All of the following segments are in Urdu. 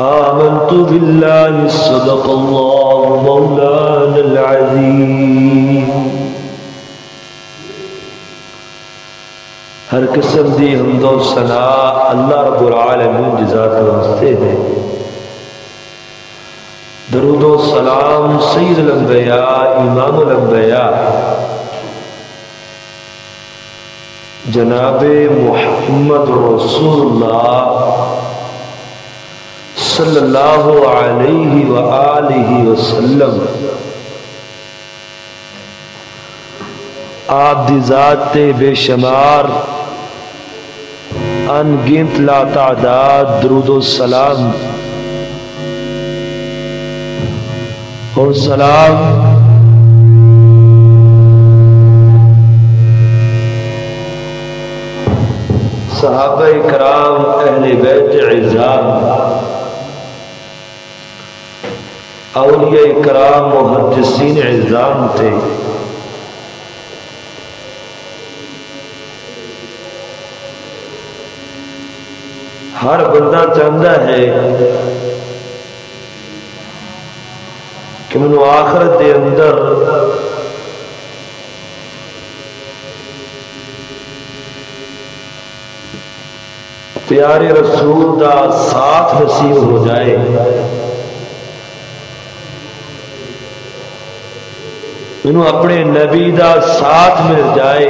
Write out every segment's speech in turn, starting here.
آمنت باللہ صدق اللہ مولانا العظیم۔ ہر قسم دی حمد و ثنا اللہ رب العالمین کی ذات واسطے ہے۔ درود و سلام سید الانبیاء امام الانبیاء جناب محمد رسول اللہ صلی اللہ علیہ وآلہ وسلم آپ دی ذات بے شمار ان گنت لا تعداد درود و سلام اور سلام صحابہ کرام اہل بیت عظام اولیاء کرام محدثین عظام تھے۔ ہر بندہ چاہتا ہے کہ منو آخرت دے اندر پیارے رسول دا ساتھ نصیب ہو جائے۔ منو اپنے نبی دا ساتھ مل جائے،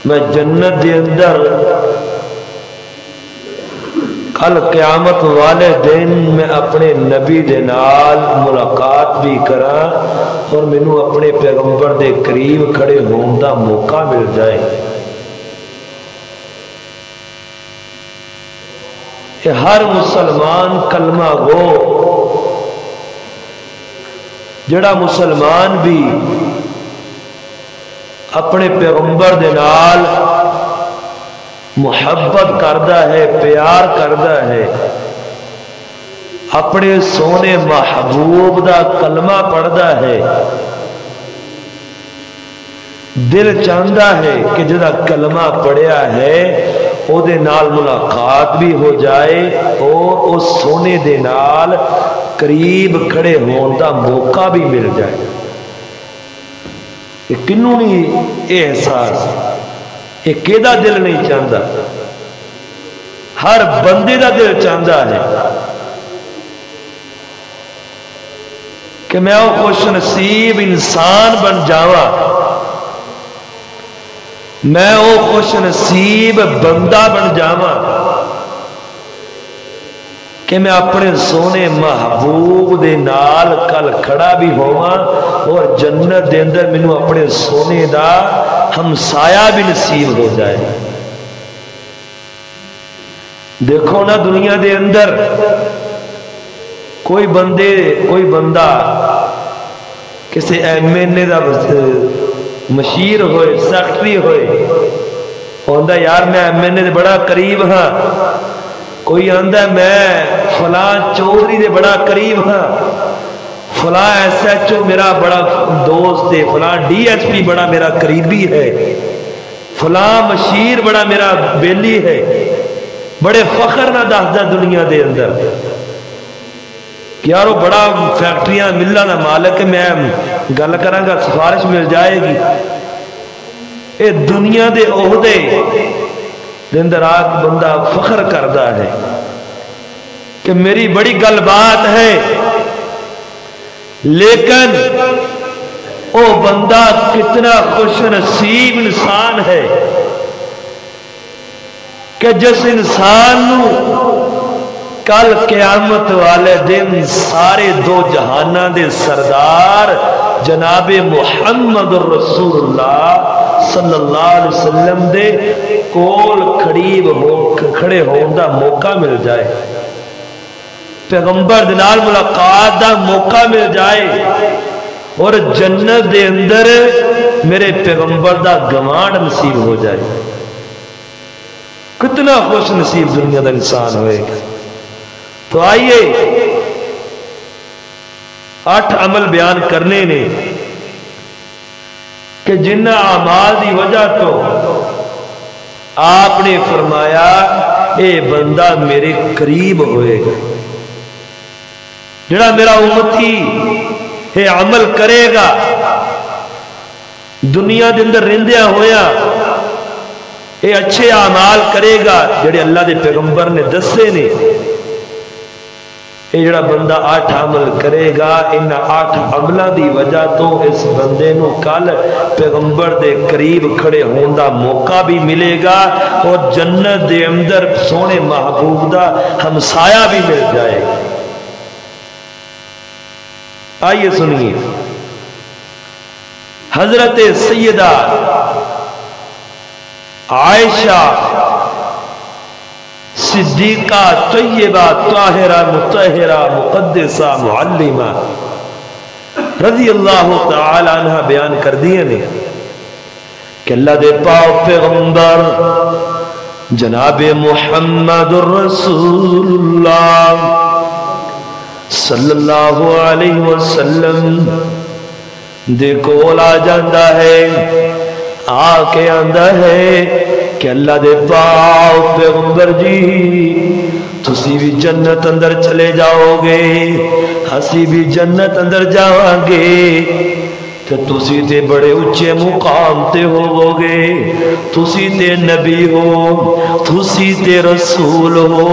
میں جنت دے اندر کل قیامت والے دن میں اپنے نبی دے نال ملاقات بھی کراں اور مینوں اپنے پیغمبر دے قریب کھڑے ہون دا موقع مل جائے۔ یہ ہر مسلمان کلمہ گو جڑا مسلمان بھی اپنے پیغمبر دے نال محبت کردا ہے، پیار کردا ہے، اپنے سونے محبوب دا کلمہ پڑھدا ہے، دل چاہتا ہے کہ جدا کلمہ پڑھیا ہے او دے نال ملاقات بھی ہو جائے اور اس سونے دے نال قریب کھڑے ہون دا موقع بھی مل جائے۔ یہ کنوں نہیں یہ احساس، یہ کیدا دل نہیں چاہتا؟ ہر بندے دا دل چاہتا ہے کہ میں وہ خوش نصیب انسان بن جاواں، میں وہ خوش نصیب بندہ بن جاواں کہ میں اپنے سونے محبوب دے نال کل کھڑا بھی ہواں اور جنت دے اندر مینوں اپنے سونے دا ہمسایہ بھی نصیب ہو جائے۔ دیکھو نا دنیا دے اندر کوئی بندہ کسی ایم این اے دا مشیر ہوئے، سیکٹری ہوئے، ہوندہ یار میں ایم این اے دے بڑا قریب ہاں، کوئی آندہ میں فلاں چودھری دے بڑا قریب ہاں، فلاں ایس ایچ او میرا بڑا دوست ہے، فلاں ڈی ایس پی بڑا میرا قریبی ہے، فلاں مشیر بڑا میرا بیلی ہے، بڑے فخر نہ دسدا دنیا دے اندر کہ یارو بڑا فیکٹریاں ملہ نہ مالک میں گل کراں گا سفارش مل جائے گی۔ اے دنیا دے عہدے دے اندر آگ بندہ فخر کردا ہے کہ میری بڑی گل بات ہے، لیکن او بندہ کتنا خوش نصیب انسان ہے کہ جس انسان نو کل قیامت والے دن سارے دو جہاناں دے سردار جناب محمد رسول اللہ صلی اللہ علیہ وسلم دے کول کھڑے ہون دا موقع مل جائے، پیغمبر دے نال ملاقات دا موقع مل جائے اور جنت دے اندر میرے پیغمبر دا گوانڈ نصیب ہو جائے، کتنا خوش نصیب دنیا دا انسان ہوئے گا۔ تو آئیے 8 عمل بیان کرنے نے کہ جنہ اعمال دی وجہ تو آپ نے فرمایا اے بندہ میرے قریب ہوئے گا، جڑا میرا امتی اے عمل کرے گا دنیا دے اندر رہندیا ہویا اے اچھے اعمال کرے گا جڑے اللہ دے پیغمبر نے دسے نے، اے جڑا بندہ 8 عمل کرے گا ان 8 عملوں دی وجہ تو اس بندے نو کل پیغمبر دے قریب کھڑے ہون دا موقع بھی ملے گا اور جنت دے اندر سونے محبوب دا ہمسایہ بھی مل جائے گا۔ آئیے سنیے، حضرت سیدہ عائشہ صدیقہ طیبہ طاہرہ مطہرہ مقدسہ معلمہ رضی اللہ تعالی عنہ بیان کر دیے نے کہ اللہ دے پاک پیغمبر جناب محمد رسول اللہ صلی اللہ علیہ وسلم دے کول آ جاندہ ہے، آ کے آندہ ہے کہ اللہ دے پاک پیغمبر جی تسی بھی جنت اندر چلے جاؤ گے، ہسی بھی جنت اندر جاؤں گے، کہ تسی تے بڑے اچھے مقام تے ہو گے، تسی تے نبی ہو، تسی تے رسول ہو،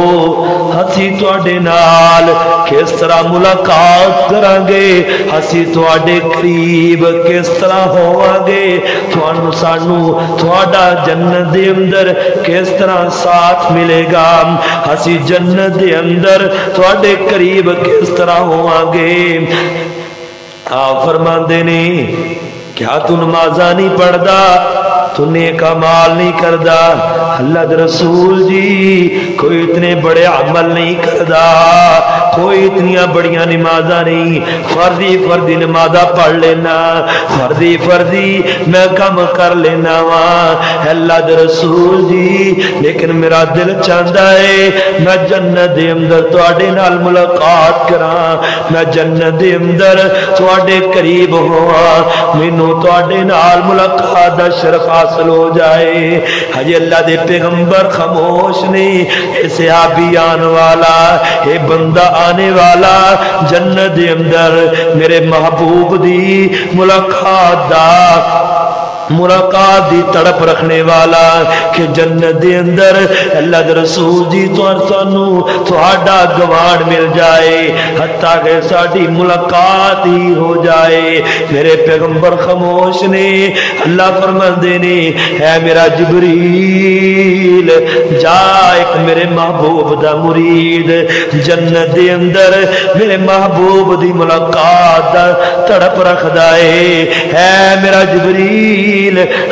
ہسی تواڈے نال کس طرح ملاقات کریں گے، ہسی تواڈے قریب کس طرح ہوواں گے، تھانو سانو تواڈا جنت دے اندر کس طرح ساتھ ملے گا، ہسی جنت دے اندر تواڈے قریب کس طرح ہوواں گے۔ آپ فرماندے نے کیا تو نمازاں نہیں پڑھدا، تو نیک اعمال نہیں کردا؟ اللہ دے رسول جی کوئی اتنے بڑے عمل نہیں کردا، کوئی اتنیاں بڑیاں نمازاں نہیں، فردی نمازاں پڑھ لینا، فردی میں کم کر لینا وہاں اللہ دے رسول جی، لیکن میرا دل چاہتا ہے میں جنت دے اندر تواڈے نال ملاقات کراں، میں جنت دے اندر تواڈے قریب ہواں، مینوں تواڈے نال ملاقات دا شرف حاصل ہو جائے۔ حجی اللہ دے پیغمبر خاموش نہیں، اے صحابی آنے والا، اے بندہ آنے والا جنت دے اندر میرے محبوب دی ملاقات دی تڑپ رکھنے والا کہ جنت دے اندر اللہ دے رسول جی تہاڈا گوان مل جائے، حتیٰ کہ ساڈی ملاقات ہی ہو جائے۔ میرے پیغمبر خاموش نے، اللہ فرماندے نے اے میرا جبریل جا ایک میرے محبوب دا مرید جنت دے اندر میرے محبوب دی ملاقات دا تڑپ رکھ دائے، اے میرا جبریل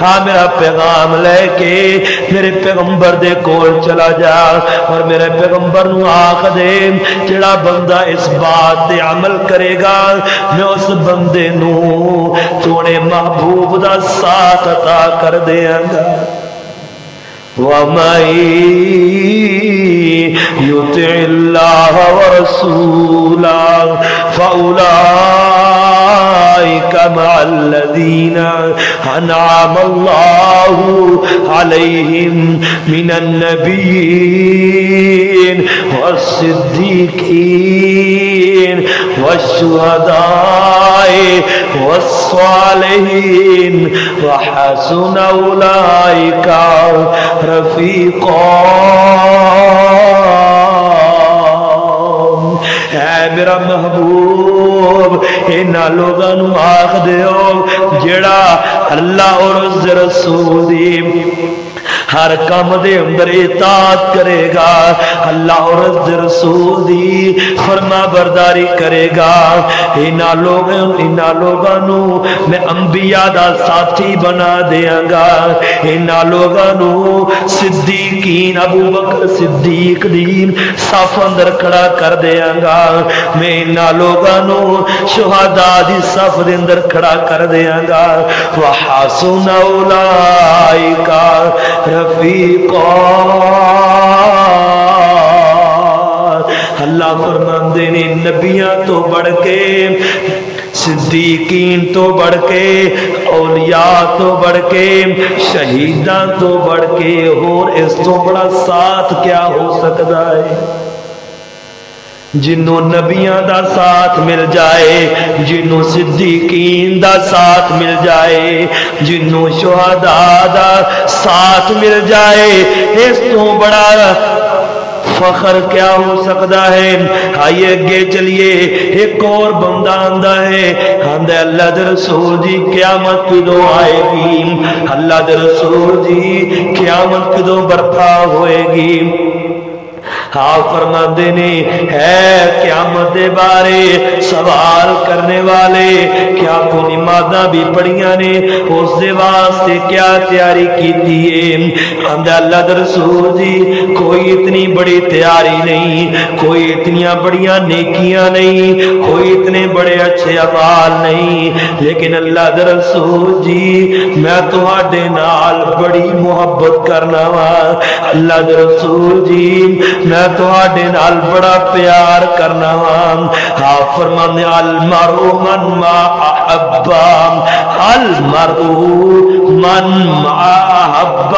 ہاں میرا پیغام لے کے میرے پیغمبر دے کول چلا جا اور میرے پیغمبر نو آخ دے جڑا بندہ اس بات دے عمل کرے گا میں اس بندے نو تونے محبوب دا ساتھ عطا کر دیاں گا۔ وَمَن يُطِعِ اللَّهَ وَرَسُولَهُ فَأُولَٰئِكَ مَعَ الَّذِينَ أَنْعَمَ اللَّهُ عَلَيْهِمْ مِنَ النَّبِيِّينَ وَالصِّدِّيقِينَ وَالشُّهَدَاءِ وَالصَّالِحِينَ وَحَسُنَ أُولَٰئِكَ رفیقا۔ اے میرا محبوب اینا لوگاں نو آخ دیو جڑا اللہ اور اس رسول دی ہر کام دے اندر اطاعت کرے گا، اللہ اور رسول دی فرما برداری کرے گا، انہاں لوگاں نو میں انبیاء دا ساتھی بنا دیاں گا، انہاں لوگاں نو صدیقین ابو بکر صدیق دی صف اندر کھڑا کر دیاں گا، میں انہاں لوگاں نو شہداء دی صف دے اندر کھڑا کر دیاں گا۔ وحسن اولئک رفیقا۔ اللہ فرماندے نے نبیاں تو بڑھ کے صدیقین تو بڑھ کے، اولیاء تو بڑھ کے، شہیداں تو بڑھ کے اور اس تو بڑا ساتھ کیا ہو سکتا ہے؟ جنوں نبیاں دا ساتھ مل جائے، جنوں صدیقین دا ساتھ مل جائے، جنوں شہداء دا ساتھ مل جائے، اس تو بڑا فخر کیا ہو سکتا ہے؟ آئیے اگے چلیے، ایک اور بندہ آندہ ہے، آندہ اللہ دے رسول جی قیامت کدو آئے گی؟ اللہ دے رسول جی قیامت کدو برپا ہوئے گی؟ آپ فرماندے نے ہے قیامت دے بارے سوال کرنے والے کیا کو نمازاں بھی پڑھیاں نے، اس دے واسطے کیا تیاری کیتی ہے؟ اندر اللہ دے رسول جی کوئی اتنی بڑی تیاری نہیں، کوئی اتنیاں بڑیاں نیکیاں نہیں، کوئی اتنے بڑے اچھے اعمال نہیں، لیکن اللہ دے رسول جی میں تہاڈے نال بڑی محبت کرنا وا، اللہ دے رسول جی میں تہاڈے نال بڑا پیار کرنا وا۔ آپ فرماندے المرء من ما احب، المرء من ما احب،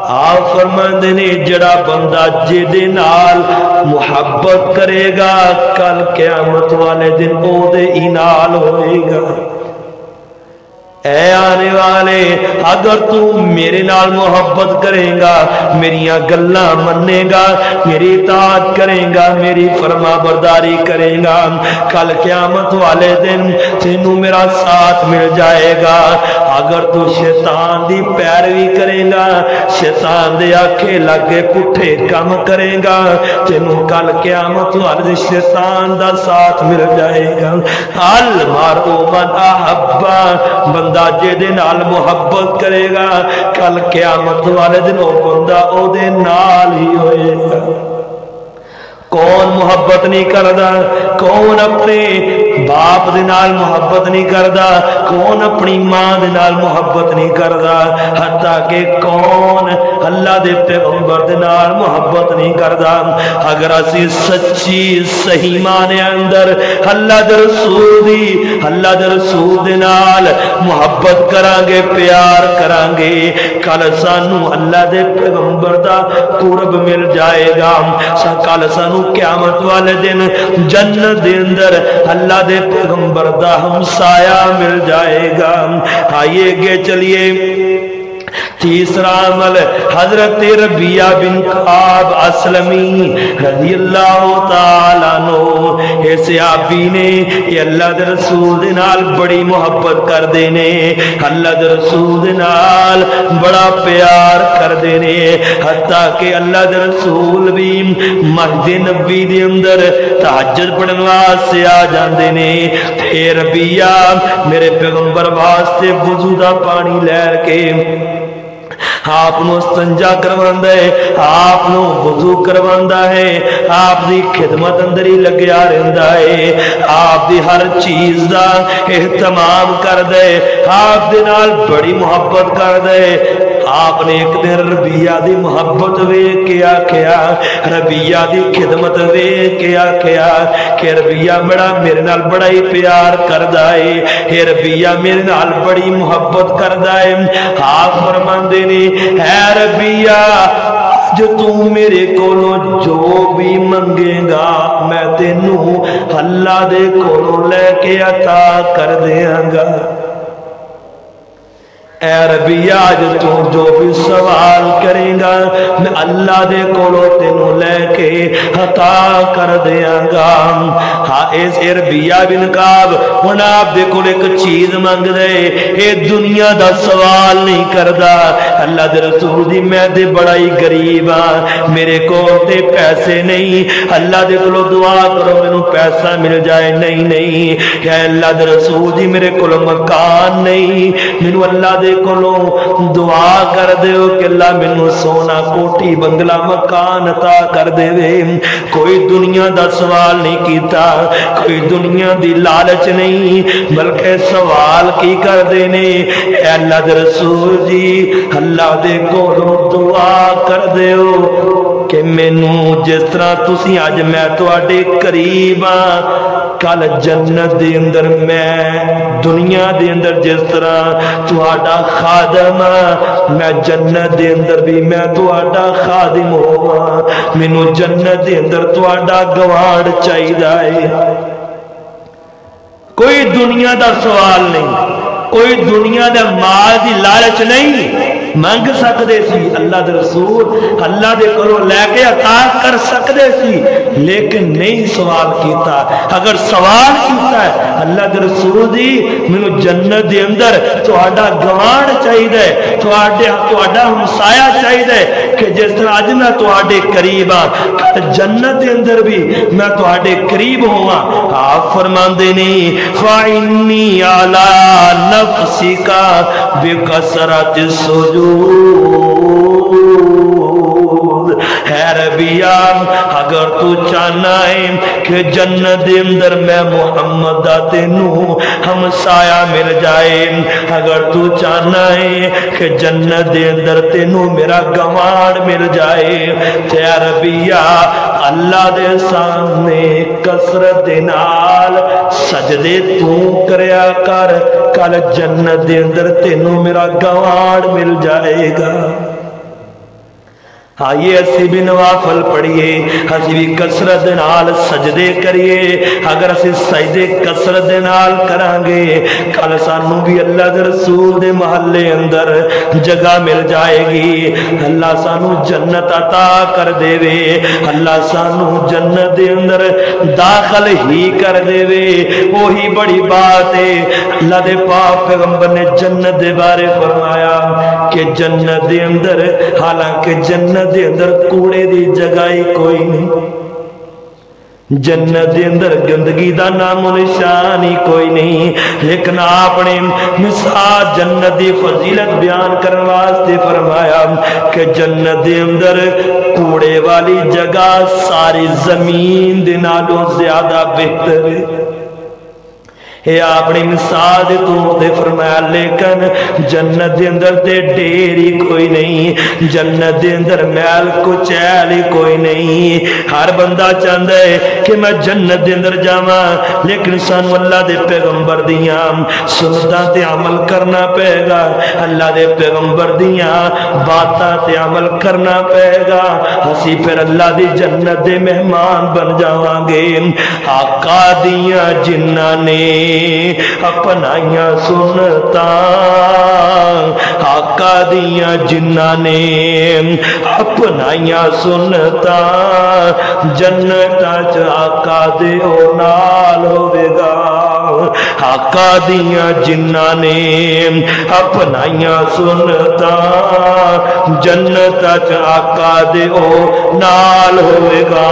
آپ فرماندے نے جڑا بندہ جدے نال محبت کرے گا کل قیامت والے دن او دے ہی نال ہوئے گا۔ اے آنے والے اگر تو میرے نال محبت کریں گا، میریاں گلاں مننے گا، میری اطاعت کریں گا، میری فرما برداری کریں گا، کل قیامت والے دن تینوں میرا ساتھ مل جائے گا۔ اگر تو شیطان دی پیروی کریں گا، شیطان دے آکھے لگے پٹھے کم کریں گا، تینوں کل قیامت والے دن شیطان دا ساتھ مل جائے گا۔ المرء من احب، بندہ جے نال محبت کرے گا کل قیامت والے دن او بندہ او دے نال ہی ہوئے گا۔ کون محبت نہیں کردا؟ کون اپنے باپ دے نال محبت نہیں کردا؟ کون اپنی ماں دے نال محبت نہیں کردا؟ حتیٰ کہ کون اللہ دے پیغمبر دے نال محبت نہیں کردا؟ اگر اسی سچی صحیح معنی اندر اللہ دے رسول دے نال محبت کران گے، پیار کران گے، کل سانو اللہ دے پیغمبر دا قرب مل جائے گا، کل سانو قیامت والے دن جنت دے اندر اللہ دے پیغمبر دا ہمسایہ مل جائے گا۔ آئیے گے چلیے تیسرا عمل حضرت ربیہ بن کعب اسلمی رضی اللہ تعالیٰ عنہ، اس صحابی نے یہ اللہ دے رسول دے نال بڑی محبت کر دینے، اللہ دے رسول دے نال بڑا پیار کر دینے، حتیٰ کہ اللہ دے رسول بھی مسجد نبی دے اندر تہجد پڑھن واسطے آ جاندے نے، اے ربیہ میرے پیغمبر واسطے وضو دا پانی لے کے آپ نو استنجا کرواندا ہے، آپ نو وضو کرواندا ہے، آپ دی خدمت اندر ہی لگیا رہندا ہے، آپ دی ہر چیز دا اہتمام کر دے، آپ دے نال بڑی محبت کر دے۔ آپ نے ایک دن ربیہ دی محبت ویکھ کے آکھیا، ربیہ دی خدمت ویکھ کے آکھیا کہ ربیہ بڑا میرے نال بڑا ہی پیار کردا ہے، اے ربیہ میرے نال بڑی محبت کردا ہے۔ آپ فرماندے نے اے ربیہ جو تو میرے کولوں جو بھی منگے گا میں تینوں اللہ دے کولوں لے کے عطا کر دیاں گا۔ اے ربیہ جو بھی سوال کرے گا میں اللہ دے کولو تینوں لے کے عطا کر دیاں گا۔ ہاں اس ربیہ بن کعب ہن آپ دے کول ایک چیز منگ دے، اے دنیا دا سوال نہیں کردا، اللہ دے رسول دی میں دے بڑا ہی غریب ہاں، میرے کول تے پیسے نہیں، اللہ دے کولو دعا کرو مینوں پیسہ مل جائے، نہیں کہ اللہ دے رسول دی میرے کول مکان نہیں، مینوں اللہ دے کولوں دعا کر دیو کہ اللہ مینوں سونا کوٹھی بنگلہ مکان عطا کر دے۔ کوئی دنیا دا سوال نہیں کیتا، کوئی دنیا دی لالچ نہیں، بلکہ سوال کی کر دینے اے اللہ دے رسول جی اللہ دے کولوں دعا کر دیو کہ مینوں جس طرح تسی اج میں تواڈے قریب ہاں کل جنت دے اندر میں دنیا دے اندر جس طرح تواڈا خادم میں جنت دے اندر بھی میں تواڈا خادم ہوواں مینوں جنت دے اندر تواڈا گواڑ چاہیے کوئی دنیا دا سوال نہیں کوئی دنیا دا مال دی لالچ نہیں منگ سکتے سی اللہ دے رسول اللہ دے کرو لے کے عطا کر سکتے سی لیکن نہیں سوال کیتا اگر سوال کیتا ہے اللہ دے رسول دی مینوں جنت دے اندر تہاڈا گواڑ چاہیے تہاڈا ہمسایا چاہیے کہ جس طرح اج میں تہاڈے قریب ہاں جنت دے اندر بھی میں تہاڈے قریب ہوواں آپ فرماندے نے فإنی علی نفسک بکثرت السجود ہے ربیا اگر تو چاہنا ہے کہ جنت دے اندر میں محمد دا تینوں ہمسایا مل جائے اگر تو چاہنا ہے کہ جنت دے اندر تینوں میرا گواڑ مل جائے تے ربیا اللہ دے سامنے کثرت نال سجدے تو کریا کر کل جنت دے اندر تینوں میرا گواڑ مل جائے گا آئیے اسی بھی نوافل پڑھیے اسی بھی کثرت نال سجدے کریے اگر اسی سجدے کثرت نال کرانگے کل سانوں بھی اللہ دے رسول دے محلے اندر جگہ مل جائے گی اللہ سانوں جنت عطا کر دے وے اللہ سانوں جنت دے اندر داخل ہی کر دے وے وہی بڑی بات ہے اللہ دے پاک پیغمبر نے جنت دے بارے فرمایا کہ جنت دے اندر حالانکہ جنت دے اندر کوڑے دی جگہ ہی کوئی نہیں جنت دے اندر گندگی دا نام و نشان ہی کوئی نہیں لیکن آپ نے مثال جنت دی فضیلت بیان کرنے واسطے فرمایا کہ جنت دے اندر کوڑے والی جگہ ساری زمین دے نالوں زیادہ بہتر ہے یہ اپنی مثال دے تو دے فرمایا لیکن جنت دے اندر تے ڈیری کوئی نہیں جنت دے اندر میل کچیل ہی کوئی نہیں ہر بندہ چاہتا ہے کہ میں جنت دے اندر جاواں لیکن سانو اللہ دے پیغمبر دیاں سنتاں تے عمل کرنا پے گا اللہ دے پیغمبر دیاں باتاں تے عمل کرنا پے گا اسی پھر اللہ دی جنت دے مہمان بن جاواں گے آقا دیاں جنہاں نے اپنائیاں سنتا آقا دیاں جنہاں نے اپنائیاں سنتا جنت اچ آقا دے او نال ہوے گا آقا دیاں جنہاں نے اپنائیاں سنتا جنت اچ آقا دے او نال ہوے گا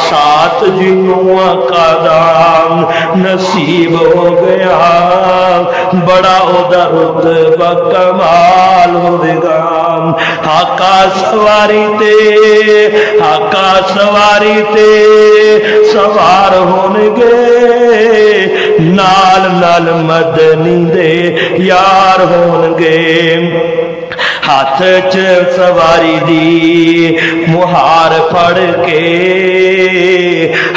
سات جنوں آقا دا نصیب ہو گیا بڑا اودا رتبہ کمال ہوے گا آقا سواری تے سوار ہونگے نال نال مدنی دے یار ہونگے ہاتھ چ سواری دی مہار پھڑ کے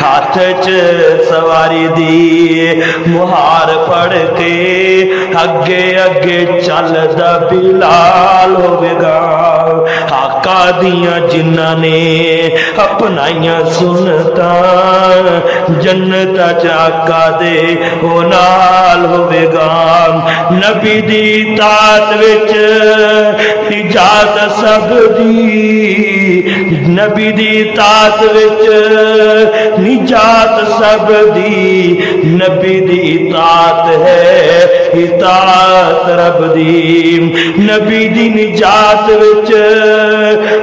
ہاتھ چ سواری دی مہار پھڑ کے اگے اگے چلدا بلال ہوے گا آقا دیاں جنہاں نے اپنائیاں سنتا جنت اچ آقا دے او نال ہوے گا نبی دی اطاعت وچ نجات سب دی نبی دی اطاعت وچ نجات سب دی نبی دی اطاعت ہے اطاعت رب دی نبی دی نجات وچ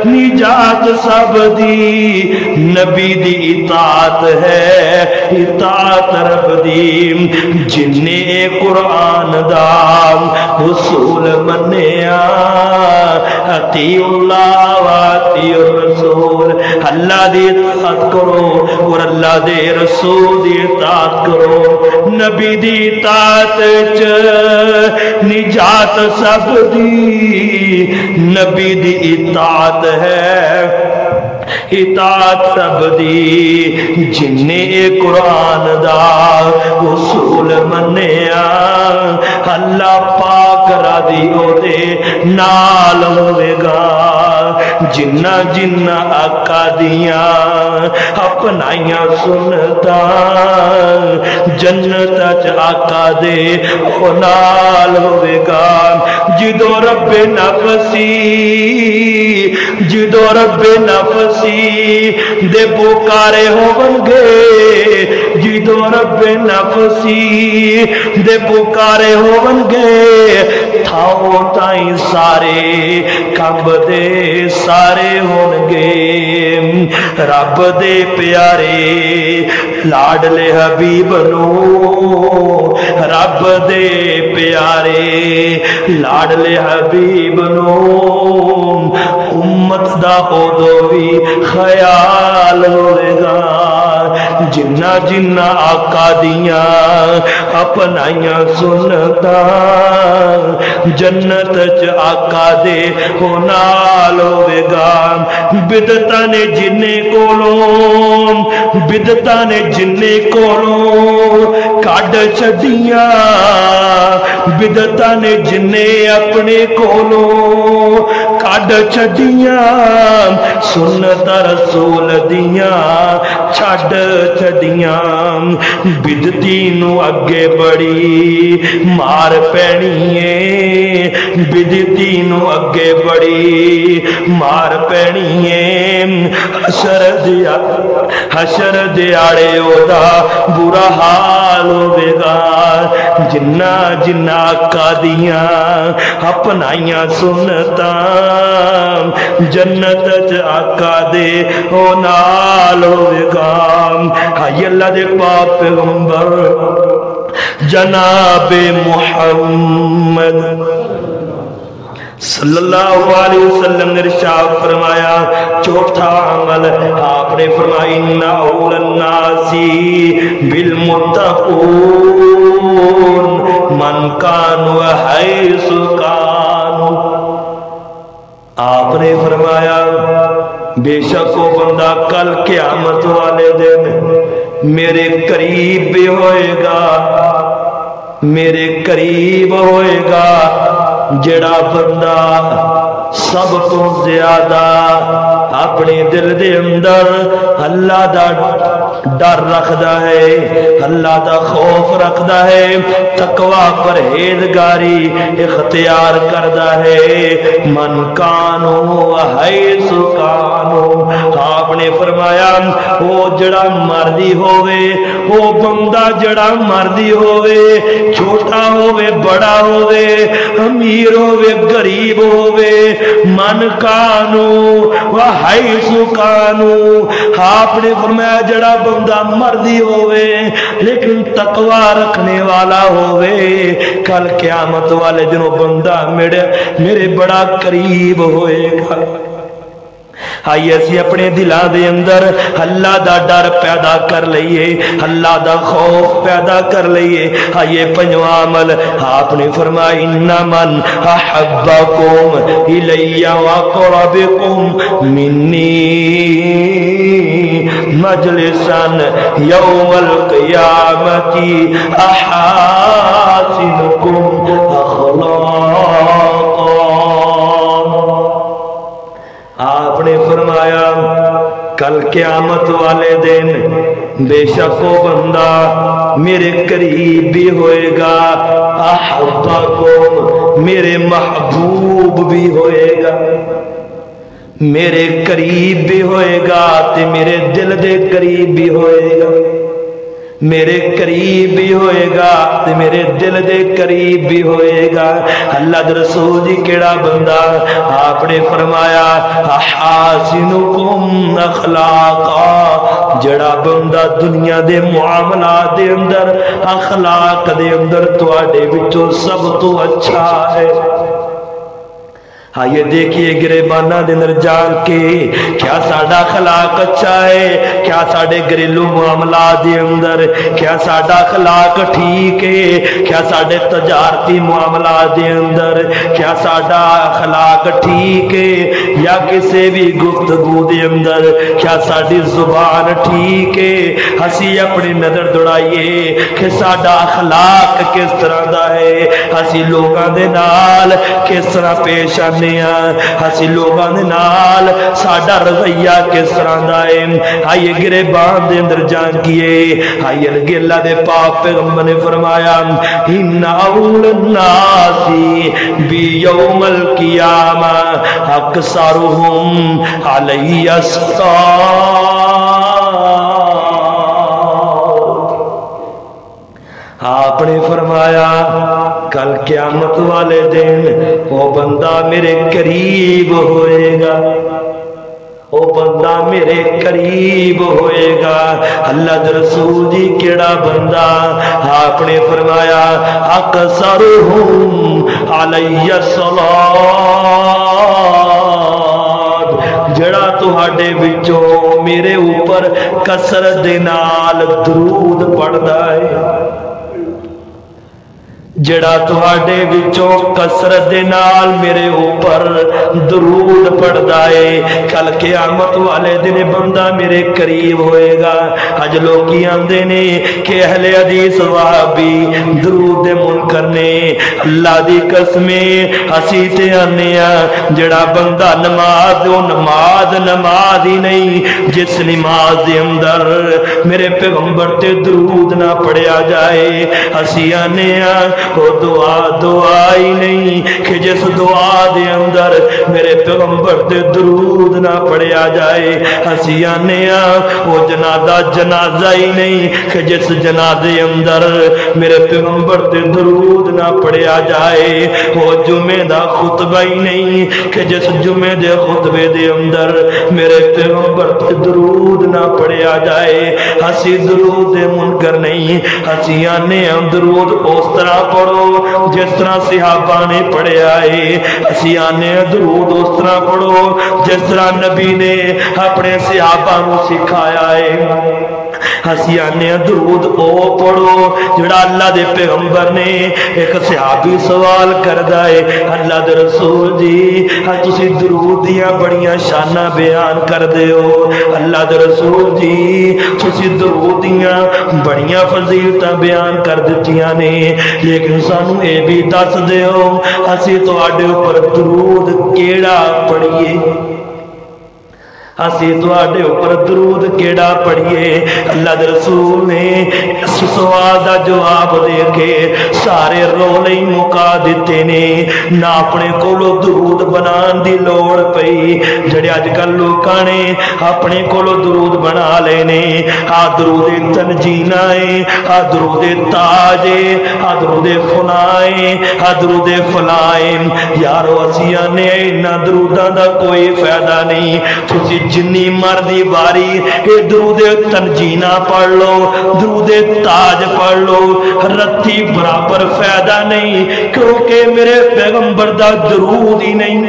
نجات سب دی نبی دی اطاعت ہے اطاعت رب دی جن نے قرآن دا حصول منیا اطیع اللہ و اطیع الرسول اللہ دی اطاعت کرو اور اللہ دے رسول دی اطاعت کرو نبی دی اطاعت چ نجات سب دی نبی دی اطاعت ہے اطاعت رب دی جننے قرآن دا اصول منیا اللہ پاک راضی ہو دے نال ہوئے گا جنہ جنہ آقا دیاں اپنائیاں سنتا جنت اچ آقا دے او نال ہوئے گا جدو رب نفسی جدو رب نفسی دے پکارے ہون گے جدو رب نفسی دے پکارے ہون گے تھاؤ تائیں سارے کب دے سارے ہون گے رب دے پیارے لاڈلے حبیب نو رب دے پیارے لاڈلے حبیب نو امت دا ہو دو بھی خیال ہوئے گا جنہ جنہ آقا دیاں اپنائیاں سنتا جنت چ آقا دے ہو نال ہوئے گا بدعتاں نے جننے کولوں بدعتاں نے جننے کولوں کڈ چھڈیاں بدعتاں نے جننے اپنے کولوں کڈ چھڈیاں سنت رسول دیاں چھڈ چھڈیاں بدعتی نو اگے بڑی مار پینی ہے بدعتی نو اگے بڑی مار پینی ہے حشر دیاڑے اودا برا حال ہوئے گا جنہ جنہ آقا دیاں اپنائیاں سنتا جنت چ آقا دے او نال ہوئے گا ہائی اللہ دے پاک پیغمبر جناب محمد صلی اللہ علیہ وسلم نے ارشاد فرمایا چوتھا عمل آپ نے فرمایا ان اول الناس بالمتقون من کانوا حیث کانوا آپ نے فرمایا بے شک وہ بندہ کل قیامت والے دن میرے قریب بھی ہوئے گا میرے قریب ہوئے گا جڑا بندہ سب تو زیادہ اپنے دل دے اندر اللہ دا ڈر رکھدا ہے اللہ دا خوف رکھدا ہے تقوی پرہیزگاری اختیار کردا ہے من کانو حیث کانو آپ نے فرمایا وہ جڑا مردی ہوئے وہ بندہ جڑا مردی ہوئے چھوٹا ہوئے بڑا ہوئے امیر ہوئے غریب ہوئے من کانو وحیث کانو آپ نے فرمایا جڑا بندہ مردی ہوئے لیکن تقوی رکھنے والا ہوئے کل قیامت والے دنوں بندہ میرے بڑا قریب ہوئے گا آئیے اسی اپنے دلان دے اندر اللہ دا ڈر پیدا کر لئیے اللہ دا خوف پیدا کر لئیے آئیے پنجواں عمل آپ نے فرمایا ان من احبکم الی وقربکم منی مجلسا یوم القیامت احاسنکم اخلاقا آپ نے فرمایا کل قیامت والے دن بے شک وہ بندہ میرے قریب بھی ہوئے گا احبکم میرے محبوب بھی ہوئے گا میرے قریب بھی ہوئے گا تے میرے دل دے قریب بھی ہوئے گا میرے قریب بھی ہوئے گا تے میرے دل دے قریب بھی ہوئے گا اللہ دے رسول جی کیڑا بندہ آپ نے فرمایا احاسنکم اخلاقا جڑا بندہ دنیا دے معاملات دے اندر اخلاق دے اندر تواڈے وچوں سب تو اچھا ہے ہاں یہ دیکھیے گریبانہ دے اندر جان کے کیا ساڈا اخلاق اچھا ہے، کیا ساڈے گھریلو معاملات دے اندر کیا ساڈا اخلاق ٹھیک ہے، کیا ساڈے تجارتی معاملات دے اندر کیا ساڈا اخلاق ٹھیک ہے، یا کسی بھی گفتگو دے اندر کیا ساڈی زبان ٹھیک ہے۔ اسی اپنی نظر دوڑائیے کہ ساڈا اخلاق کس طرح دا ہے، اسی لوگاں دے نال کس طرح پیش آنے، ہسی لوگاں دے نال ساڈا رویہ کس طرح دا ہے۔ آئیے گریبان دے اندر جان کیے، آئیے لگے اللہ دے پاک پیغمبر نے فرمایا ان اول الناس بیوم القیامہ اکثرهم علی الصلاۃ۔ آپ نے فرمایا کل قیامت والے دن وہ بندہ میرے قریب ہوئے گا، وہ بندہ میرے قریب ہوئے گا۔ اللہ دے رسول جی کیڑا بندہ؟ آپ نے فرمایا اکثرہم علی الصلاۃ، جڑا تہاڈے وچوں میرے اوپر کثرت دے نال درود پڑھدا ہے، جڑا تہاڈے وچوں کثرت دے نال میرے اوپر درود پڑھدا ہے، کل قیامت والے دن بندہ میرے قریب ہوئے گا۔ اج لوگ آندے نے کہ اہل حدیث وہابی درود منکر نے، اللہ دی قسم اسی تے آنے جڑا بندہ نماز نماز ہی نہیں، جس نماز دے اندر میرے پیغمبر تے درود نہ پڑھیا جائے، اسی آنے وہ دعا ہی نہیں کہ جس دعا دے اندر میرے پیغمبر دے درود نہ پڑھیا جائے، ہسی آنے وہ جنازہ ہی نہیں کہ جس جنازے اندر میرے پیغمبر دے درود نہ پڑھیا جائے، وہ جمعہ دا خطبہ ہی نہیں کہ جس جمعہ دے خطبے دے اندر میرے پیغمبر دے درود نہ پڑھیا جائے۔ ہسی درود منکر نہیں، ہسی آنے درود اس طرح پڑھو جس طرح صحابہ نے پڑھیا ہے، اسی آنے درود اس طرح پڑھو جس طرح نبی نے اپنے صحابہ کو سکھایا ہے، اسی آنے درود او پڑھو جڑا اللہ دے پیغمبر نے۔ ایک صحابی سوال کردا ہے اللہ دے رسول جی تسی درود دیاں بڑیاں شاناں بیان کر دیو، اللہ دے رسول جی تسی درود دیاں بڑیاں فضیلتاں بیان کر دتیاں نے، لیکن سانو اے بھی دس دیو اسی تواڈے اوپر درود کیڑا پڑھیے، اسی تواڈے اوپر درود کیڑا پڑھیے۔ اللہ دے رسول نے اس سوال دا جواب دے کے سارے رولے مکا دیتے نے، نہ اپنے کولو درود بنان دی لوڑ پئی، جڑے اج کل لوکاں نے اپنے کولو درود بنا لینے، آ درود تنجینا ہے، آ درود تاج ہے، آ درود فلاں ہے، آ درود فلاں ہے۔ یارو اسی آنے انہاں دروداں دا کوئی فائدہ نہیں، تسی جنی مردی باری درود تنجینہ پڑھ لو، درود تاج پڑھ لو، رتی برابر فائدہ نہیں، کیونکہ میرے پیغمبر دا درود ہی نہیں۔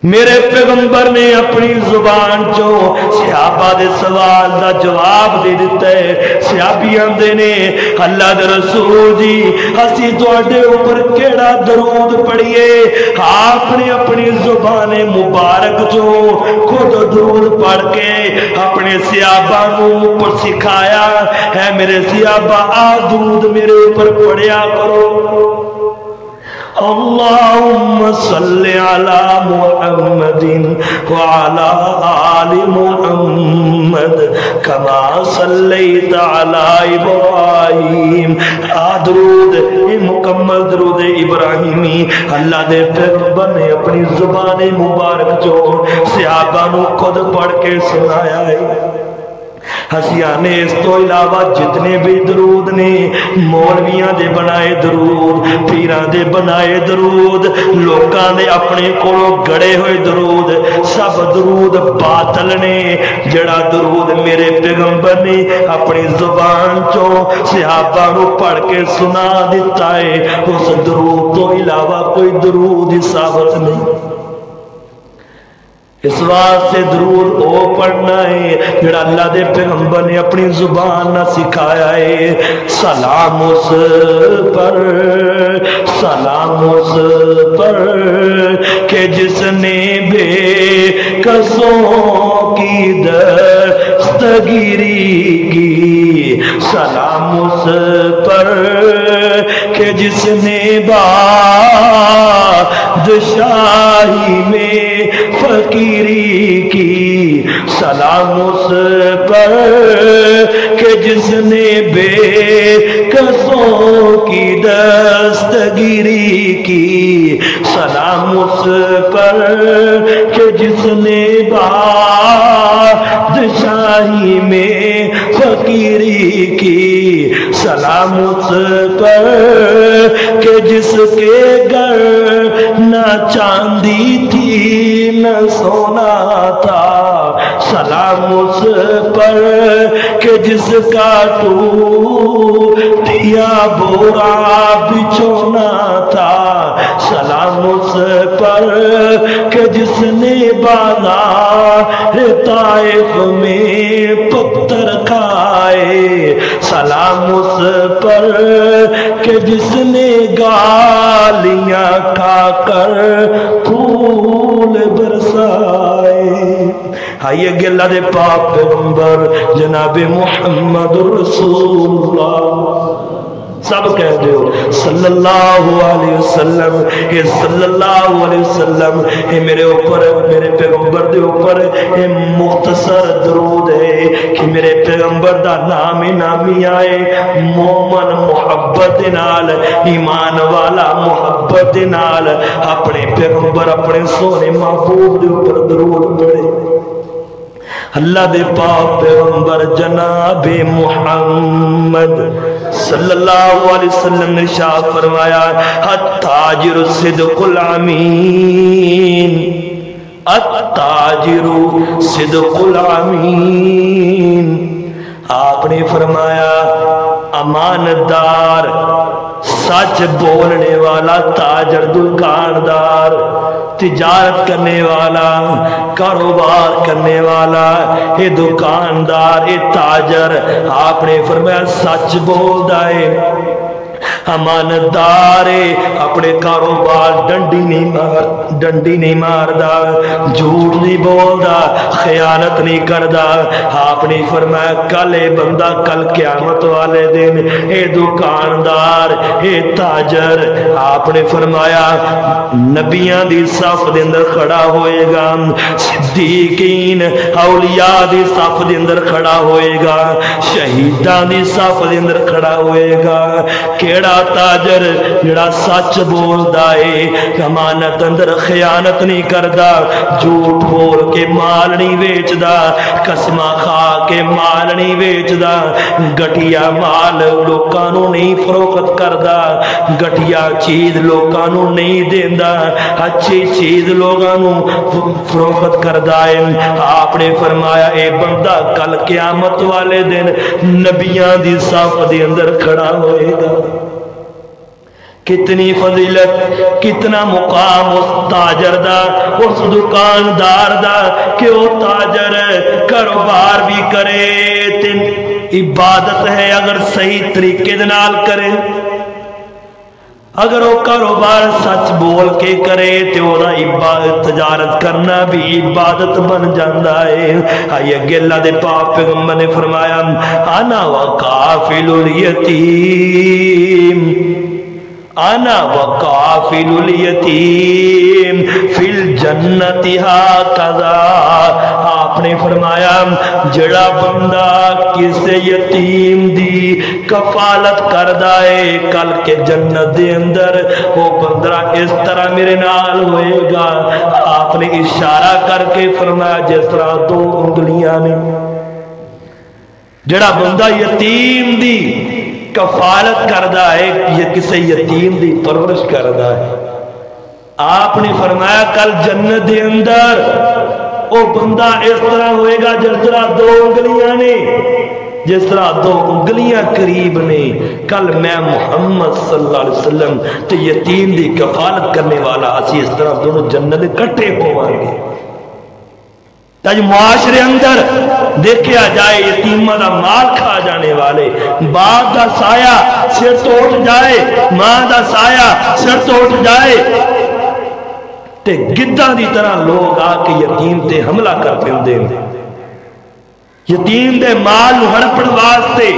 میرے پیغمبر نے اپنی زبان جو صحابہ دے سوال دا جواب دے دیتا ہے۔ صحابی آندے نے اللہ دے رسول جی اسی تواڈے اوپر کیڑا درود پڑھیے؟ آپ نے اپنی زبان مبارک جو خود درود پڑھ کے اپنے صحابہ کو سکھایا ہے، میرے صحابہ آ درود میرے اوپر پڑھیا کرو۔ اللہم صلی علی محمد وعلی آل محمد کما صلیت علی ابراہیم۔ درود مکمل درود ابراہیمی اللہ دے پیغمبر نے اپنی زبان مبارک جو صحابہ کو خود پڑھ کے سنایا ہے۔ ہسیانے اس تو علاوہ جتنے بھی درود نے مولویاں دے بنائے درود پیراں دے بنائے درود لوکاں دے اپنے کولوں گڑے ہوئے درود سب درود باطل نے جڑا درود میرے پیغمبر نے اپنی زبان چوں صحابہ نو پڑھ کے سنا دیتا ہے اس درود تو علاوہ کوئی درود ثابت نہیں اس واسطے درود او پڑھنا ہے جڑا اللہ دے پیغمبر نے اپنی زبان نہ سکھایا ہے سلام اس پر سلام اس پر کہ جس نے بے کسوں کی دستگیری کی سلام اس پر کہ جس نے بادشاہی میں فقیری کی سلام اس پر کہ جس نے بے کسوں کی دستگیری کی سلام اس پر کہ جس نے بادشاہی میں فقیری کی سلام اس پر کہ جس کے گھر نہ چاندی تھی نہ سونا تھا سلام اس پر کہ جس کا ٹوٹیا بورا بچھونا تھا سلام اس پر کہ جس نے بازار طائف میں پتھر کھائے سلام اس پر کہ جس نے گالیاں کھا کر پھول برسائے آئیے گلہ دے پاک پیغمبر جناب محمد رسول اللہ سب کہہ دیو صلی اللہ علیہ وسلم یہ صلی اللہ علیہ وسلم یہ میرے اوپر میرے پیغمبر دے اوپر یہ مختصر درود ہے کہ میرے پیغمبر دا نامی آئے مومن محبت نال ایمان والا محبت نال اپنے پیغمبر اپنے سونے محبوب دے اوپر درود پڑھے اللہ دے پاک پیغمبر جناب محمد صلی اللہ علیہ وسلم نے ارشاد فرمایا التاجر صدق الامین التاجر صدق الامین آپ نے فرمایا امانتدار سچ بولنے والا تاجر دکاندار تجارت کرنے والا کاروبار کرنے والا یہ دکاندار یہ تاجر آپ نے فرمایا سچ بولدا ہے امانتدار اپنے کاروبار ڈنڈی نہیں ماردا جھوٹ نہیں بولدا خیانت نہیں کردا آپ نے فرمایا کل اے بندہ کل قیامت والے دن اے دکاندار اے تاجر آپ نے فرمایا نبیاں دی صف دے اندر کھڑا ہوئے گا صدیقین اولیاء دی صف دے اندر کھڑا ہوئے گا شہیداں دی صف دے اندر کھڑا ہوئے گا کیڑا تاجر جڑا سچ بولدا ہے امانت اندر خیانت نہیں کردا جھوٹ بول کے مال نہیں ویچدا قسماں کھا کے مال نہیں ویچدا گٹیا مال لوکاں نوں نہیں فروخت کردا گٹیا چیز لوکاں نوں نہیں دیندا اچھی چیز لوکاں نوں فروخت کردا ہے آپ نے فرمایا اے بندہ کل قیامت والے دن نبیاں دی صف دے اندر کھڑا ہوئے گا کتنی فضیلت کتنا مقام اس تاجر دا اس دکاندار دا کہ وہ تاجر کاروبار بھی کرے تین عبادت ہے اگر صحیح طریقے دے نال کرے اگر وہ کاروبار سچ بول کے کرے تو وہ عبادت تجارت کرنا بھی عبادت بن جاندہ ہے آئیے اگے اللہ دے پاک پیغمبر نے فرمایا انا وکافل الیتیم انا وکافل الیتیم فی الجنت ھکذا آپ نے فرمایا جڑا بندہ کسے یتیم دی کفالت کردا ہے کل کے جنت دے اندر وہ بندہ اس طرح میرے نال ہوئے گا آپ نے اشارہ کر کے فرمایا جس طرح دو انگلیاں نے جڑا بندہ یتیم دی کفالت کردا ہے یا کسی یتیم دی پرورش کردا ہے، آپ نے فرمایا کل جنت دے اندر او بندہ اس طرح ہوئے گا جس طرح دو انگلیاں نے، جس طرح دو انگلیاں قریب نے۔ کل میں محمد صلی اللہ علیہ وسلم تے یتیم دی کفالت کرنے والا اسی اس طرح دونوں جنت کٹھے ہوئیں گے۔ تاج معاشرے اندر دیکھیا جائے یتیمہ دا مال کھا جانے والے، باپ دا سایہ سر تو اٹھ جائے، ماں دا سایہ سر تو اٹھ جائے تے گدہ دی طرح لوگ آ کے یتیم تے حملہ کر پیندے ہیں، یتیم دے مال ہڑپڑ واسطے،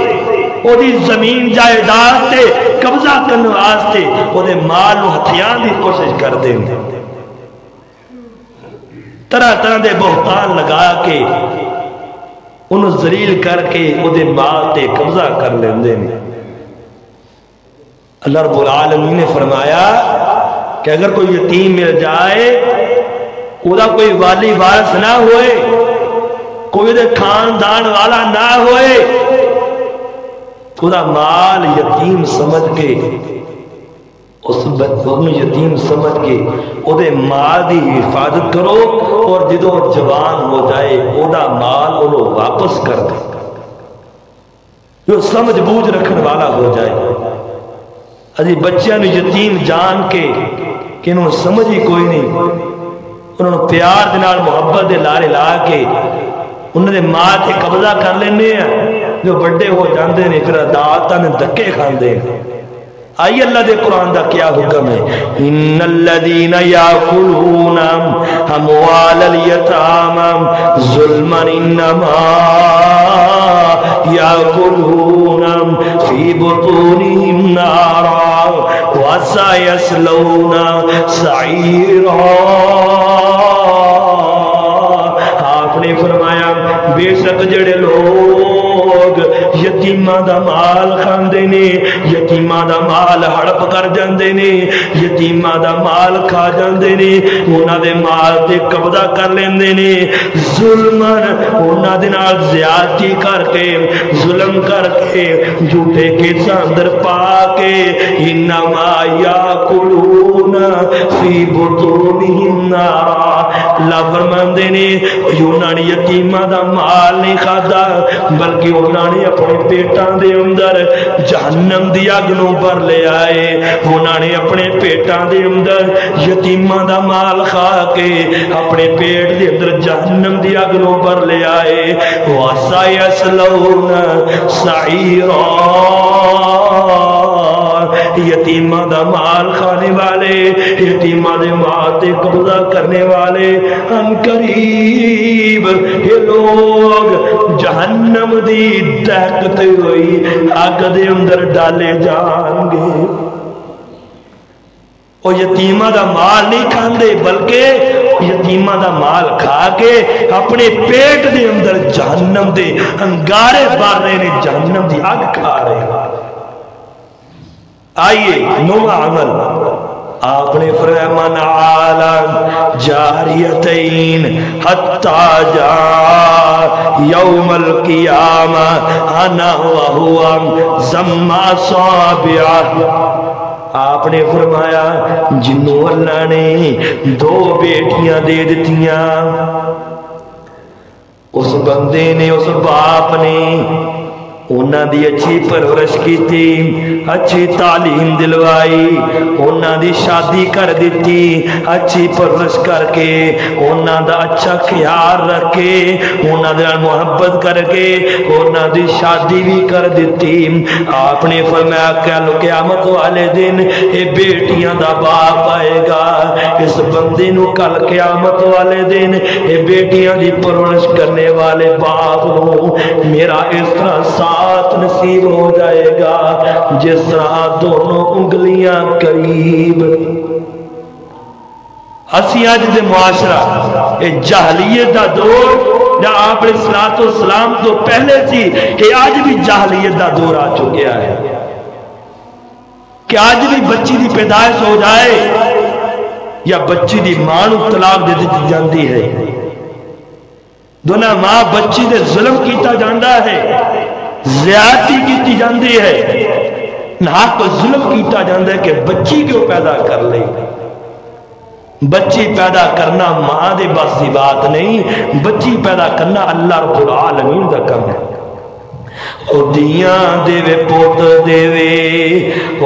او دی زمین جائیداد تے قبضہ کرنے واسطے او دے مال ہتھیان دی کوشش کر دیں، طرح طرح دے بہتان لگا کے انہوں ذلیل کر کے او دے مال تے قبضہ کر لیندے ہیں۔ اللہ رب العالمین نے فرمایا کہ اگر کوئی یتیم مل جائے، اودا کوئی والی وارث نہ ہوئے، کوئی دے خاندان والا نہ ہوئے، اودا مال یتیم سمجھ کے اس بچوں یتیم سمجھ کے او دے مال دی حفاظت کرو، اور جدو جوان ہو جائے او دا مال انہوں واپس کر دے، جو سمجھ بوجھ رکھن والا ہو جائے۔ ابھی بچیاں نے یتیم جان کے کہ انہوں نے سمجھ ہی کوئی نہیں، انہوں نے پیار دنال محبت دے لارے لا کے انہوں نے ماں تے قبضہ کر لینے ہیں، جو بڑے ہو جاندے نے پھر عدالتاں نے دھکے کھاندے ہیں۔ آئی اللہ دے قرآن دا کیا حکم ہے؟ ان الذین یاکلون اموال الیتام ظلما انما یاکلون فی بطونہم نارا وسیصلون سعیرا۔ آپ نے فرمایا بے شک جڑے لوگ یتیمہ دا مال کھاندے نے، یتیمہ دا مال ہڑپ کر جاندے نے، یتیمہ دا مال کھا جاندے نے، انہاں دے مال تے قبضہ کر لیندے نے، ظلمن انہاں دے نال زیادتی کر کے، ظلم کر کے، جھوٹے کے اندر پا کے، انما یاکلون فی بطونہم نارا۔ اللہ فرماندے نے انہاں نے یتیمہ دا مال نہیں کھادا، بلکہ انہاں نے اپنے پیٹاں دے اندر جہنم دی اگ نوں بھر لے آئے، انہاں نے اپنے پیٹاں دے اندر یتیماں دا مال کھا کے اپنے پیٹ دے اندر جہنم دی اگ نوں بھر لے آئے، وَسَيَصْلَوْنَ سَعِيرًا۔ یتیمہ دا مال کھانے والے، یتیمہ دے مال تے قبضہ کرنے والے ہم قریب یہ لوگ جہنم دی دہکتے ہوئی آگ دے اندر ڈالے جان گے۔ وہ یتیمہ دا مال نہیں کھاندے، بلکہ یتیمہ دا مال کھا کے اپنے پیٹ دے اندر جہنم دے انگارے بار رہے نے، جہنم دی آگ کھا رہے ہیں۔ آئیے نوع عمل آپ نے فرمایا من عالم جاریتین حتی جا یوم القیامہ انا وہو زما صابعہ۔ آپ نے فرمایا جنہوں اللہ نے دو بیٹیاں دے دیتیاں، اس بندے نے اس باپ نے انہاں دی اچھی پرورش کی تھی، اچھی تعلیم دلوائی، انہاں دی شادی کر دیتی، اچھی پرورش کر کے انہاں دا اچھا خیال رکھ کے انہاں دے محبت کر کے انہاں دی شادی بھی کر دیتی۔ آپ نے فرمایا کل قیامت والے دن اے بیٹیاں دا باپ آئے گا، اس بندے نو کل قیامت والے دن اے بیٹیاں دی پرورش کرنے والے باپ نو میرا اس طرح ساتھ نصیب ہو جائے گا جس طرح دونوں انگلیاں قریب۔ اسی آج دے معاشرہ اے جاہلیت دا دور یا آپ علیہ الصلوۃ والسلام تو پہلے تھی کہ آج بھی جاہلیت دا دور آ چکیا ہے، کہ آج بھی بچی دی پیدائش ہو جائے یا بچی دی ماں نو طلاق دے دی جاندی ہے، دونوں ماں بچی دے ظلم کیتا جاندا ہے، زیادتی کی جاندی ہے، ناحق ظلم کیتا جاندہ ہے کہ بچی کیوں پیدا کر لے. بچی پیدا کرنا ماں دے بس دی بات نہیں، بچی پیدا کرنا اللہ رب العالمین دا کم ہے. او دیاں دے وے پوت دے وے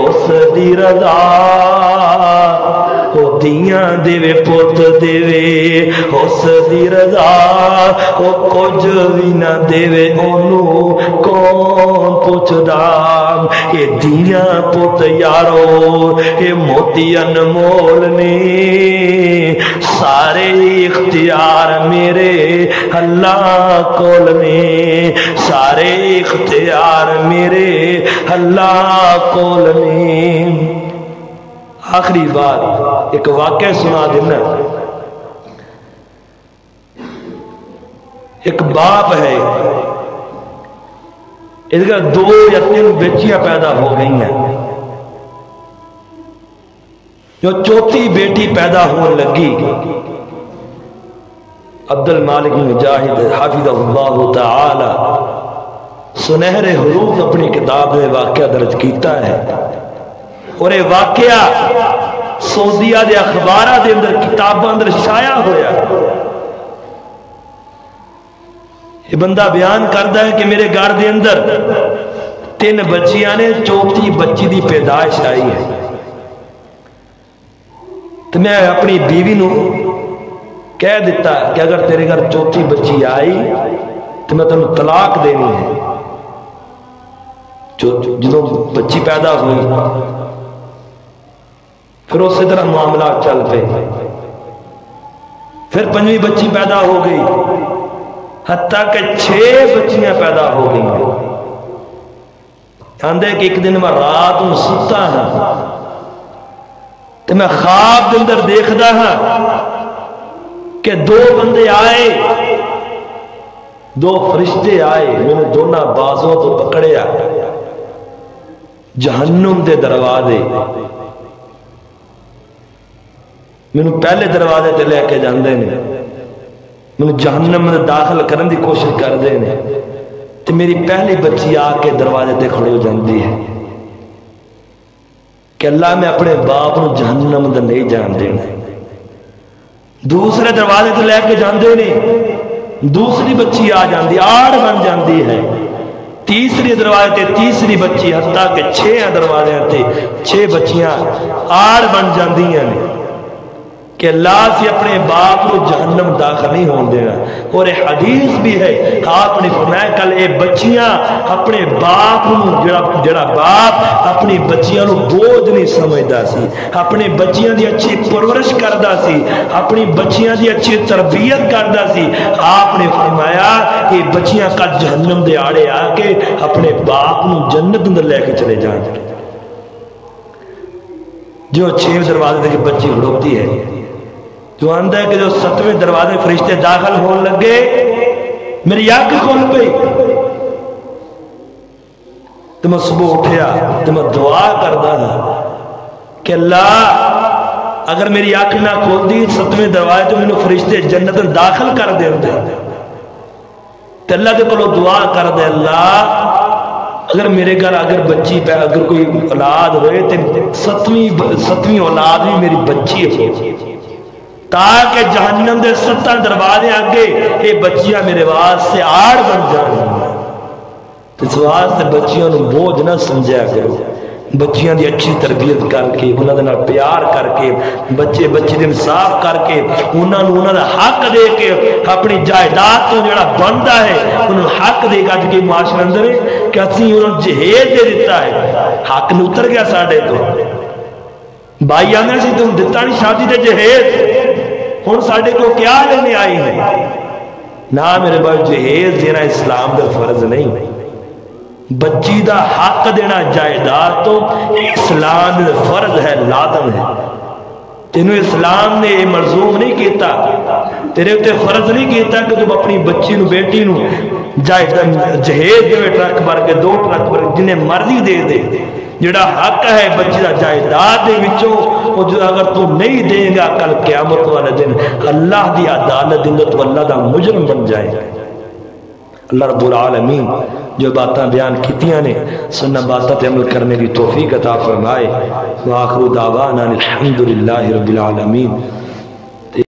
اس دی رضا، او دیاں دے وے پوت دے وے اس دی رضا، او کچھ بھی نہ دے وے اونوں کون پوچھدا. اے دیاں پوت یارو اے موتی انمول نے، سارے اختیار میرے اللہ کول نے، سارے اختیار میرے اللہ کول نے. آخری بات ایک واقعہ سنا دینا. ایک باپ ہے، اس کا 2 یا 3 بچیاں پیدا ہو گئی ہیں. جو 4تھی بیٹی پیدا ہونے لگی، عبد المالک مجاہد حافظہ اللہ تعالی سنہرے حروف اپنی کتاب میں واقعہ درج کیتا ہے. اور یہ واقعہ سعودیہ دے اخبارہ دے اندر کتاباں اندر شائع ہویا. یہ بندہ بیان کرتا ہے کہ میرے گھر دے اندر 3 بچیاں نے، 4تھی بچی دی پیدائش آئی ہے. تو میں اپنی بیوی نو کہہ دیتا کہ اگر تیرے گھر 4تھی بچی آئی تو میں تمہیں طلاق دینی ہے. جدوں بچی پیدا ہوئی پھر اسی طرح معاملات چل پے. پھر 5ویں بچی پیدا ہو گئی، حتیٰ کہ 6 بچیاں پیدا ہو گئی. آندے کہ ایک دن میں رات میں ستا ہاں تو میں خواب دے اندر دیکھدا ہاں کہ 2 بندے آئے، 2 فرشتے آئے، میں نے دونوں بازوں تو پکڑیا، جہنم دے دروازے میں نے پہلے دروازے تے لے کے جاندے نے، میں نے جہنم میں داخل کرنے دی کوشش کر دے نے. تو میری پہلی بچی آ کے دروازے تے کھڑو جاندی ہے کہ اللہ میں اپنے باپ نو جہنم دے نہیں جان دینا. دوسرے دروازے تے لے کے جاندے نے، دوسری بچی آ جاندی، آڑ بن جاندی ہے. تیسری دروازے تے تیسری بچی، حتیٰ کہ 6 دروازے تے 6 بچیاں آڑ بن جاندی ہیں کہ اللہ سے اپنے باپ کو جہنم داخل نہیں ہون دینا. اور ایک حدیث بھی ہے، آپ نے فرمایا کل اے بچیاں اپنے باپ کو، جڑا باپ اپنی بچیاں نو بوجھ نہیں سمجھدا سی، اپنے بچیاں دی اچھی پرورش کردا سی، اپنی بچیاں دی اچھی تربیت کردا سی. آپ نے فرمایا کہ بچیاں کا جہنم دے آڑے آ کے اپنے باپ نو جنت اندر لے کے چلے جان. جو 6 دروازے کی بچی کھڑوتی ہے، جو آندہ ہے کہ جو 7ویں دروازے فرشتے داخل ہونے لگے، میری آنکھ کھول پئی تو میں صبح اٹھیا تو میں دعا کردا ہوں کہ اللہ اگر میری آنکھ نہ کھول دی 7ویں دروازے تو میں نے فرشتے جنت داخل کر دے ہوتے. تو اللہ دے کولوں دعا کر دے، اللہ اگر میرے گھر اگر بچی پہ اگر کوئی اولاد ہوئے تو 7ویں اولاد بھی میری بچی ہو، تاکہ جہنم دے 7 دروازے آگے یہ بچیاں میرے واسطے آڑ بن جائیں. اس واسطے بچیاں نو بوجھ نہ سمجھا کرو. بچیاں دی اچھی تربیت کر کے، انہاں دے نال پیار کر کے، بچے دے انصاف کر کے، انہاں دا حق دے کے، اپنی جائیداد تو جڑا بندا ہے انہاں حق دے کے. اج کے معاشرے اندر کہ اسی انہاں جہیز دے دیتا ہے، حق نو اتر گیا ساڈے تو. بھائی آنے سے تم دیتا نہیں شادی دے جہیز، ہن ساڈے کو کیا لینے آئی ہے؟ نہ میرے بھائی، جہیز دینا اسلام دے فرض نہیں. بچی دا حق دینا جائیداد تو اسلام دے فرض ہے، لازم ہے. تینوں اسلام نے یہ ملزوم نہیں کیتا، تیرے تے فرض نہیں کیتا کہ تم اپنی بچی نو بیٹی نو جہیز دے ٹرک بھر کے 2 ٹرک بھر جنہیں مرضی دے دے. جڑا حق ہے بچی دا جائیداد دے وچوں، او جو اگر تو نہیں دے گا کل قیامت والے دن اللہ دی عدالت دے اندر تو اللہ دا مجرم بن جائے گا. اللہ رب العالمین جو باتاں بیان کیتیاں نے سننا باتاں تے عمل کرنے کی توفیق عطا فرمائے۔ وآخر دعوانا الحمدللہ رب العالمین۔